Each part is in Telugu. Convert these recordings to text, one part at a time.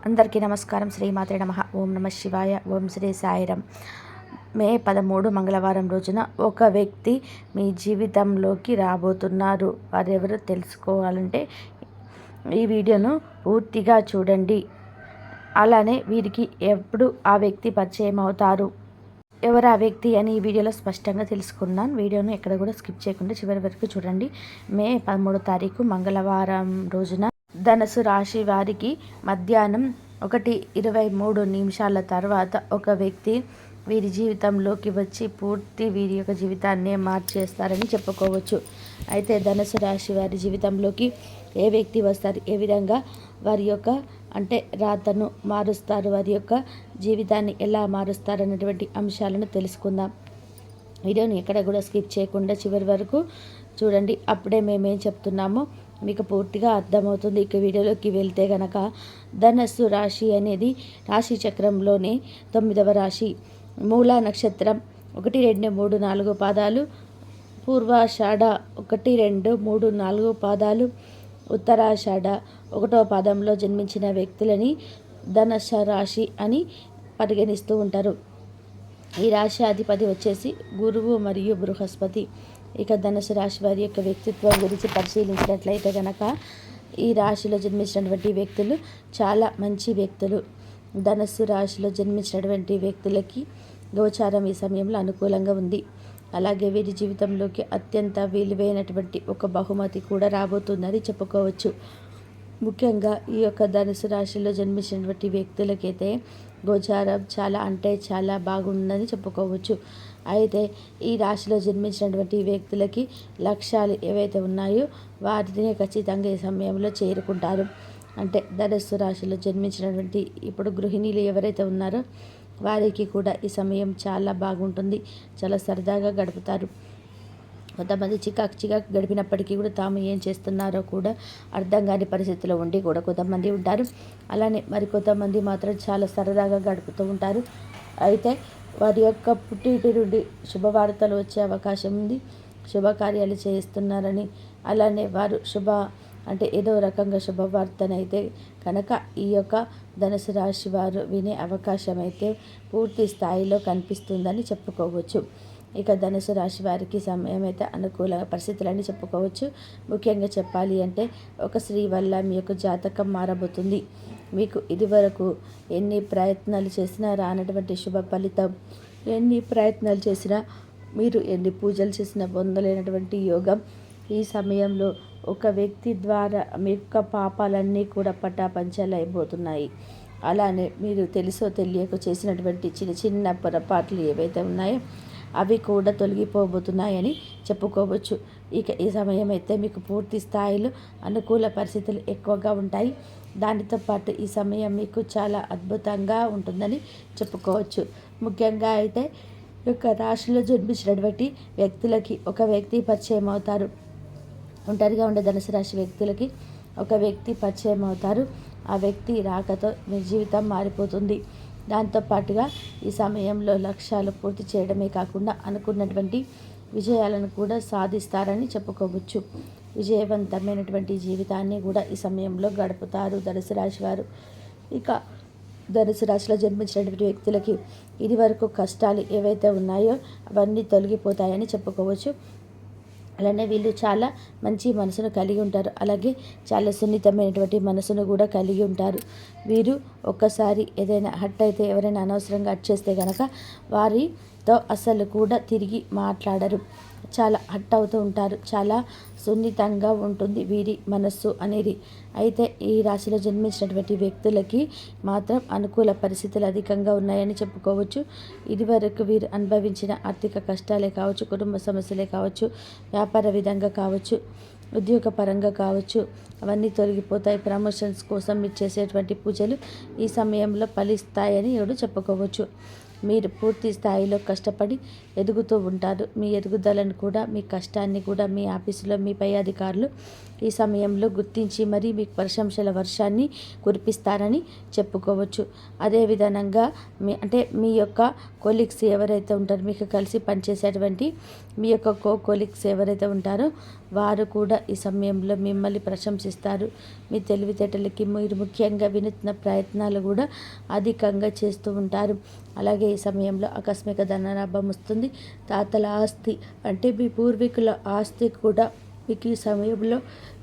అందరికీ నమస్కారం. శ్రీమాతే నమః. ఓం నమ శివాయ. ఓం శ్రీ సాయిరం. మే 13 మంగళవారం రోజున ఒక వ్యక్తి మీ జీవితంలోకి రాబోతున్నారు. వారెవరో తెలుసుకోవాలంటే ఈ వీడియోను పూర్తిగా చూడండి. అలానే వీరికి ఎప్పుడు ఆ వ్యక్తి పరిచయం అవుతారు, ఎవరు ఆ వ్యక్తి అని ఈ వీడియోలో స్పష్టంగా తెలుసుకున్నాను. వీడియోను ఎక్కడ కూడా స్కిప్ చేయకుండా చివరి వరకు చూడండి. మే 13 తారీఖు మంగళవారం రోజున ధనుసు రాశి వారికి మధ్యాహ్నం 1:23 తర్వాత ఒక వ్యక్తి వీరి జీవితంలోకి వచ్చి పూర్తి వీరి యొక్క జీవితాన్నే మార్చేస్తారని చెప్పుకోవచ్చు. అయితే ధనుసు రాశి వారి జీవితంలోకి ఏ వ్యక్తి వస్తారు, ఏ విధంగా వారి యొక్క రాతను మారుస్తారు, వారి యొక్క జీవితాన్ని ఎలా మారుస్తారు అనేటువంటి అంశాలను తెలుసుకుందాం. వీడియోని ఎక్కడ కూడా స్కిప్ చేయకుండా చివరి వరకు చూడండి. అప్పుడే మేమేం చెప్తున్నామో మీకు పూర్తిగా అర్థమవుతుంది. ఇక వీడియోలోకి వెళ్తే గనక ధనస్సు రాశి అనేది రాశి చక్రంలోనే 9వ రాశి. మూలా నక్షత్రం 1, 2, 3, 4 పాదాలు, పూర్వాషాఢ 1, 2, 3, 4 పాదాలు, ఉత్తరాషాఢ 1వ పాదంలో జన్మించిన వ్యక్తులని ధనుస్సు రాశి అని పరిగణిస్తూ ఉంటారు. ఈ రాశి అధిపతి వచ్చేసి గురువు మరియు బృహస్పతి. ఇక ధనుసు రాశి వారి యొక్క వ్యక్తిత్వం గురించి పరిశీలించినట్లయితే కనుక ఈ రాశిలో జన్మించినటువంటి వ్యక్తులు చాలా మంచి వ్యక్తులు. ధనుసు రాశిలో జన్మించినటువంటి వ్యక్తులకి గోచారం ఈ సమయంలో అనుకూలంగా ఉంది. అలాగే వీరి జీవితంలోకి అత్యంత విలువైనటువంటి ఒక బహుమతి కూడా రాబోతుందని చెప్పుకోవచ్చు. ముఖ్యంగా ఈ యొక్క ధనుసు రాశిలో జన్మించినటువంటి వ్యక్తులకైతే గోచారం చాలా బాగుందని చెప్పుకోవచ్చు. అయితే ఈ రాశిలో జన్మించినటువంటి వ్యక్తులకి లక్ష్యాలు ఏవైతే ఉన్నాయో వాటిని ఖచ్చితంగా ఈ సమయంలో చేరుకుంటారు. ధనుస్సు రాశిలో జన్మించినటువంటి ఇప్పుడు గృహిణీలు ఎవరైతే ఉన్నారో వారికి కూడా ఈ సమయం చాలా బాగుంటుంది. చాలా సరదాగా గడుపుతారు. కొంతమంది చికాకు గడిపినప్పటికీ కూడా తాము ఏం చేస్తున్నారో కూడా అర్థం కాని పరిస్థితిలో ఉండి కూడా కొంతమంది ఉంటారు. అలానే మరి కొంతమంది మాత్రం చాలా సరదాగా గడుపుతూ ఉంటారు. అయితే వారి యొక్క పుట్టింటి నుండి శుభవార్తలు వచ్చే అవకాశం ఉంది. శుభకార్యాలు చేస్తున్నారని, అలానే వారు ఏదో రకంగా శుభవార్తనైతే కనుక ఈ యొక్క ధనుసు రాశి వారు వినే అవకాశం అయితే పూర్తి స్థాయిలో కనిపిస్తుందని చెప్పుకోవచ్చు. ఇక ధనుసు రాశి వారికి సమయం అయితే అనుకూల పరిస్థితులని చెప్పుకోవచ్చు. ముఖ్యంగా చెప్పాలి అంటే ఒక స్త్రీ వల్ల మీ యొక్క జాతకం మారబోతుంది. మీకు ఇదివరకు ఎన్ని ప్రయత్నాలు చేసినా రానటువంటి శుభ ఫలితం, ఎన్ని ప్రయత్నాలు చేసినా మీరు ఎన్ని పూజలు చేసినా పొందలేనటువంటి యోగం ఈ సమయంలో ఒక వ్యక్తి ద్వారా మీ యొక్క పాపాలన్నీ కూడా పటాపంచలు అయిపోతున్నాయి. అలానే మీరు తెలుసో తెలియక చేసినటువంటి చిన్న పొరపాట్లు ఏవైతే ఉన్నాయో అవి కూడా తొలగిపోబోతున్నాయని చెప్పుకోవచ్చు. ఇక ఈ సమయం అయితే మీకు పూర్తి స్థాయిలో అనుకూల పరిస్థితులు ఎక్కువగా ఉంటాయి. దానితో పాటు ఈ సమయం మీకు చాలా అద్భుతంగా ఉంటుందని చెప్పుకోవచ్చు. ముఖ్యంగా అయితే ఈ యొక్క రాశిలో జన్మించినటువంటి వ్యక్తులకి ఒక వ్యక్తి పరిచయం అవుతారు. ఒంటరిగా ఉండే ధనుసు రాశి వ్యక్తులకి ఒక వ్యక్తి పరిచయం అవుతారు. ఆ వ్యక్తి రాకతో మీ జీవితం మారిపోతుంది. దాంతోపాటుగా ఈ సమయంలో లక్ష్యాలు పూర్తి చేయడమే కాకుండా అనుకున్నటువంటి విజయాలను కూడా సాధిస్తారని చెప్పుకోవచ్చు. విజయవంతమైనటువంటి జీవితాన్ని కూడా ఈ సమయంలో గడుపుతారు ధనుసు రాశి వారు. ఇక ధనుసు రాశిలో జన్మించినటువంటి వ్యక్తులకి ఇది వరకు కష్టాలు ఏవైతే ఉన్నాయో అవన్నీ తొలగిపోతాయని చెప్పుకోవచ్చు. అలానే వీళ్ళు చాలా మంచి మనసును కలిగి ఉంటారు. అలాగే చాలా సున్నితమైనటువంటి మనసును కూడా కలిగి ఉంటారు. వీరు ఒక్కసారి ఏదైనా హట్ అయితే, ఎవరైనా అనవసరంగా హట్ చేస్తే కనుక వారితో అసలు కూడా తిరిగి మాట్లాడరు. చాలా హట్ అవుతూ ఉంటారు. చాలా సున్నితంగా ఉంటుంది వీరి మనస్సు అనేది. అయితే ఈ రాశిలో జన్మించినటువంటి వ్యక్తులకి మాత్రం అనుకూల పరిస్థితులు అధికంగా ఉన్నాయని చెప్పుకోవచ్చు. ఇదివరకు వీరు అనుభవించిన ఆర్థిక కష్టాలే కావచ్చు, కుటుంబ సమస్యలే కావచ్చు, వ్యాపార విధంగా కావచ్చు, ఉద్యోగ పరంగా కావచ్చు, అవన్నీ తొలగిపోతాయి. ప్రమోషన్స్ కోసం మీరు చేసేటువంటి పూజలు ఈ సమయంలో ఫలిస్తాయని చెప్పుకోవచ్చు. మీరు పూర్తి స్థాయిలో కష్టపడి ఎదుగుతూ ఉంటారు. మీ ఎదుగుదలను కూడా, మీ కష్టాన్ని కూడా మీ ఆఫీసులో మీ పై అధికారులు ఈ సమయంలో గుర్తించి మరీ మీకు ప్రశంసల వర్షాన్ని కురిపిస్తారని చెప్పుకోవచ్చు. అదేవిధంగా మీ యొక్క కొలీగ్స్ ఎవరైతే ఉంటారో, మీకు కలిసి పనిచేసేటువంటి మీ యొక్క కొలీగ్స్ ఎవరైతే ఉంటారో వారు కూడా ఈ సమయంలో మిమ్మల్ని ప్రశంసిస్తారు. మీ తెలివితేటలకి మీరు ముఖ్యంగా వినూత్న ప్రయత్నాలు కూడా అధికంగా చేస్తూ ఉంటారు. అలాగే ఈ సమయంలో ఆకస్మిక ధనలాభం వస్తుంది. తాతల ఆస్తి అంటే మీ పూర్వీకుల ఆస్తి కూడా మీకు ఈ సమయంలో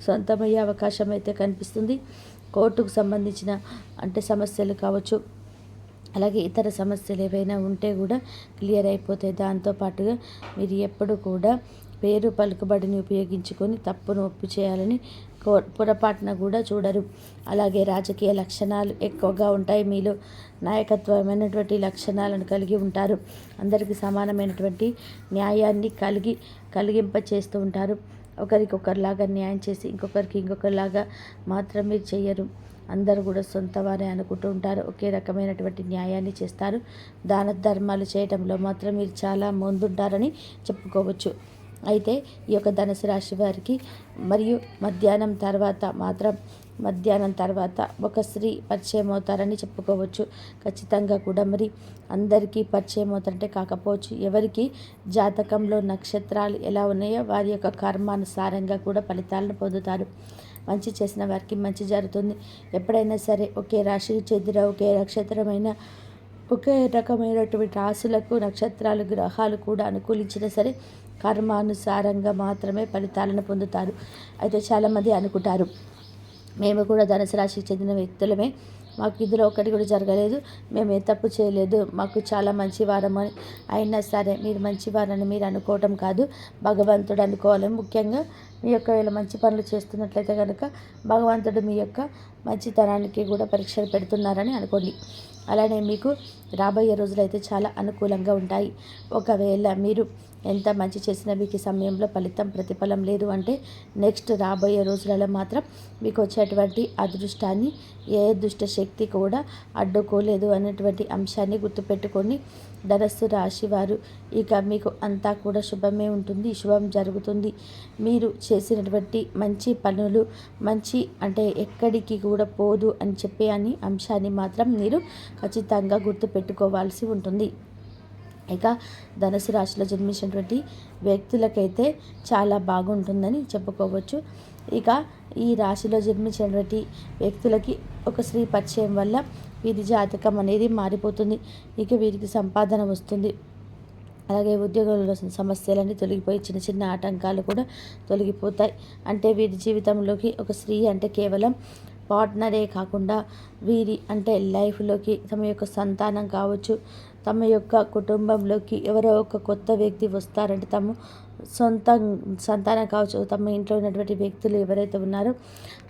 సొంతమయ్యే అవకాశం అయితే కనిపిస్తుంది. కోర్టుకు సంబంధించిన సమస్యలు కావచ్చు, అలాగే ఇతర సమస్యలు ఏవైనా ఉంటే కూడా క్లియర్ అయిపోతాయి. దాంతోపాటుగా మీరు ఎప్పుడు కూడా పేరు పలుకుబడిని ఉపయోగించుకొని తప్పును ఒప్పు చేయాలని పొరపాటున కూడా చూడరు. అలాగే రాజకీయ లక్షణాలు ఎక్కువగా ఉంటాయి. మీలో నాయకత్వమైనటువంటి లక్షణాలను కలిగి ఉంటారు. అందరికీ సమానమైనటువంటి న్యాయాన్ని కలిగింప చేస్తూ ఉంటారు. ఒకరికొకరిలాగా న్యాయం చేసి ఇంకొకరిలాగా మాత్రం మీరు చెయ్యరు. అందరూ కూడా సొంత వారే అనుకుంటూ ఉంటారు. ఒకే రకమైనటువంటి న్యాయాన్ని చేస్తారు. దాన ధర్మాలు చేయడంలో మాత్రం మీరు చాలా ముందుంటారని చెప్పుకోవచ్చు. అయితే ఈ యొక్క ధనుసు రాశి వారికి మరియు మధ్యాహ్నం తర్వాత ఒక స్త్రీ పరిచయం అవుతారని చెప్పుకోవచ్చు. ఖచ్చితంగా కూడా మరి అందరికీ పరిచయం అవుతారంటే కాకపోవచ్చు. ఎవరికి జాతకంలో నక్షత్రాలు ఎలా ఉన్నాయో వారి యొక్క కర్మానుసారంగా కూడా ఫలితాలను పొందుతారు. మంచి చేసిన వారికి మంచి జరుగుతుంది. ఎప్పుడైనా సరే ఒకే రాశికి చెందిన ఒకే నక్షత్రమైన ఒకే రకమైనటువంటి రాశులకు నక్షత్రాలు గ్రహాలు కూడా అనుకూలించినా సరే కర్మానుసారంగా మాత్రమే ఫలితాలను పొందుతారు. అయితే చాలామంది అనుకుంటారు, మేము కూడా ధనుసు రాశికి చెందిన వ్యక్తులమే, మాకు ఇందులో ఒకటి కూడా జరగలేదు, మేము ఏ తప్పు చేయలేదు, మాకు చాలా మంచి వారమని. అయినా సరే మీరు మంచివారని మీరు అనుకోవటం కాదు, భగవంతుడు అనుకోవాలి. ముఖ్యంగా మీ యొక్క వీళ్ళ మంచి పనులు చేస్తున్నట్లయితే కనుక భగవంతుడు మీ యొక్క మంచితనానికి కూడా పరీక్షలు పెడుతున్నారని అనుకోండి. అలానే మీకు రాబోయే రోజులు అయితే చాలా అనుకూలంగా ఉంటాయి. ఒకవేళ మీరు ఎంత మంచి చేసినా మీకు ఈ సమయంలో ప్రతిఫలం లేదు అంటే నెక్స్ట్ రాబోయే రోజులలో మాత్రం మీకు వచ్చేటువంటి అదృష్టాన్ని ఏ దుష్ట శక్తి కూడా అడ్డుకోలేదు అనేటువంటి అంశాన్ని గుర్తుపెట్టుకొని ధనుస్సు రాశి వారు ఇక మీకు అంతా కూడా శుభమే ఉంటుంది, శుభం జరుగుతుంది. మీరు చేసినటువంటి మంచి పనులు ఎక్కడికి కూడా పోదు అని చెప్పే అంశాన్ని మాత్రం మీరు ఖచ్చితంగా గుర్తుపెట్టుకోవాల్సి ఉంటుంది. ఇక ధనుసు రాశిలో జన్మించినటువంటి వ్యక్తులకైతే చాలా బాగుంటుందని చెప్పుకోవచ్చు. ఇక ఈ రాశిలో జన్మించినటువంటి వ్యక్తులకి ఒక స్త్రీ పరిచయం వల్ల వీరి జాతకం అనేది మారిపోతుంది. ఇక వీరికి సంపాదన వస్తుంది. అలాగే ఉద్యోగంలో సమస్యలన్నీ తొలగిపోయి చిన్న ఆటంకాలు కూడా తొలగిపోతాయి. వీరి జీవితంలోకి ఒక స్త్రీ కేవలం పార్ట్నరే కాకుండా వీరి లైఫ్లోకి తమ యొక్క సంతానం కావచ్చు, తమ యొక్క కుటుంబంలోకి ఎవరో ఒక కొత్త వ్యక్తి వస్తారంటే తమ సొంత సంతానం కావచ్చు, తమ ఇంట్లో ఉన్నటువంటి వ్యక్తులు ఎవరైతే ఉన్నారో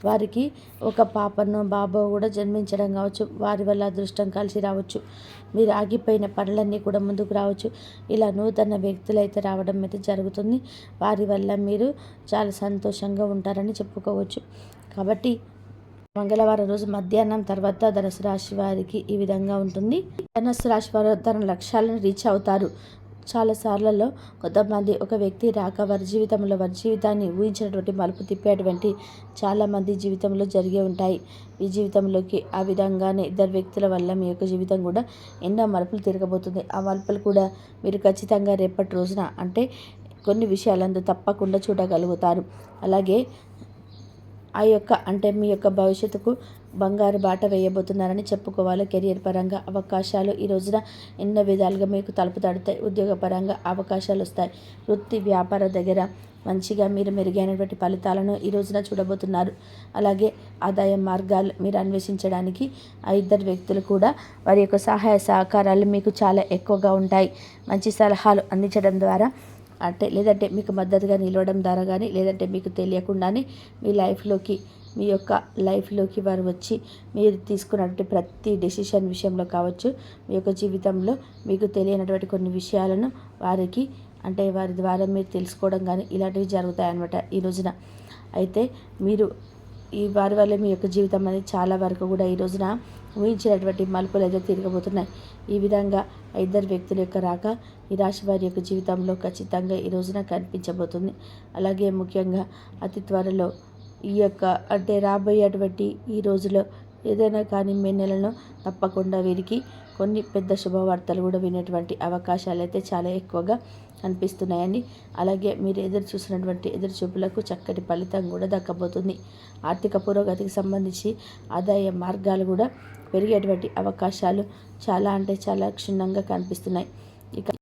వారికి ఒక పాపనో బాబో కూడా జన్మించడం కావచ్చు, వారి వల్ల అదృష్టం కలిసి రావచ్చు, మీరు ఆగిపోయిన పనులన్నీ కూడా ముందుకు రావచ్చు. ఇలా నూతన వ్యక్తులు అయితే రావడం అయితే జరుగుతుంది. వారి వల్ల మీరు చాలా సంతోషంగా ఉంటారని చెప్పుకోవచ్చు. కాబట్టి మంగళవారం రోజు మధ్యాహ్నం తర్వాత ధనుసు రాశి వారికి ఈ విధంగా ఉంటుంది. ధనుసు రాశి వారు తన లక్ష్యాలను రీచ్ అవుతారు. చాలాసార్లలో కొంతమంది ఒక వ్యక్తి రాక వారి జీవితాన్ని ఊహించినటువంటి మలుపు తిప్పేటువంటి చాలామంది జీవితంలో జరిగే ఉంటాయి. ఈ జీవితంలోకి ఆ విధంగానే ఇద్దరు వ్యక్తుల వల్ల మీ యొక్క జీవితం కూడా ఎన్నో మలుపులు తిరగబోతుంది. ఆ మలుపులు కూడా మీరు ఖచ్చితంగా రేపటి రోజున కొన్ని విషయాలందు తప్పకుండా చూడగలుగుతారు. అలాగే ఆ యొక్క మీ యొక్క భవిష్యత్తుకు బంగారు బాట వేయబోతున్నారని చెప్పుకోవాలి. కెరియర్ పరంగా అవకాశాలు ఈ రోజున ఎన్నో విధాలుగా మీకు తలుపు తడతాయి. ఉద్యోగపరంగా అవకాశాలు వస్తాయి. వృత్తి వ్యాపార దగ్గర మంచిగా మీరు మెరుగైనటువంటి ఫలితాలను ఈ రోజున చూడబోతున్నారు. అలాగే ఆదాయ మార్గాలు మీరు అన్వేషించడానికి ఆ ఇద్దరు వ్యక్తులు కూడా వారి యొక్క సహాయ సహకారాలు మీకు చాలా ఎక్కువగా ఉంటాయి. మంచి సలహాలు అందించడం ద్వారా లేదంటే మీకు మద్దతుగా నిలవడం ద్వారా కానీ, లేదంటే మీకు తెలియకుండానే మీ యొక్క లైఫ్లోకి వారు వచ్చి మీరు తీసుకున్నటువంటి ప్రతి డెసిషన్ విషయంలో కావచ్చు, మీ యొక్క జీవితంలో మీకు తెలియనటువంటి కొన్ని విషయాలను వారికి వారి ద్వారా మీరు తెలుసుకోవడం కానీ ఇలాంటివి జరుగుతాయన్నమాట ఈ రోజున. అయితే మీరు ఈ వారి వల్ల మీ యొక్క జీవితం అనేది చాలా వరకు కూడా ఈ రోజున ఊహించినటువంటి మలుపులు అయితే తిరగబోతున్నాయి. ఈ విధంగా ఇద్దరు వ్యక్తుల యొక్క రాక ఈ రాశి వారి యొక్క జీవితంలో ఖచ్చితంగా ఈ రోజున కనిపించబోతుంది. అలాగే ముఖ్యంగా అతి త్వరలో ఈ యొక్క అంటే రాబోయేటువంటి ఈ రోజులో ఏదైనా కానీ మే నెలలో తప్పకుండా వీరికి కొన్ని పెద్ద శుభవార్తలు కూడా వినేటువంటి అవకాశాలు అయితే చాలా ఎక్కువగా కనిపిస్తున్నాయండి. అలాగే మీరు ఎదురు చూసినటువంటి ఎదురు చూపులకు చక్కటి ఫలితం కూడా దక్కబోతుంది. ఆర్థిక పురోగతికి సంబంధించి ఆదాయ మార్గాలు కూడా పెరిగేటువంటి అవకాశాలు చాలా అంటే చాలా క్షుణ్ణంగా కనిపిస్తున్నాయి. ఇక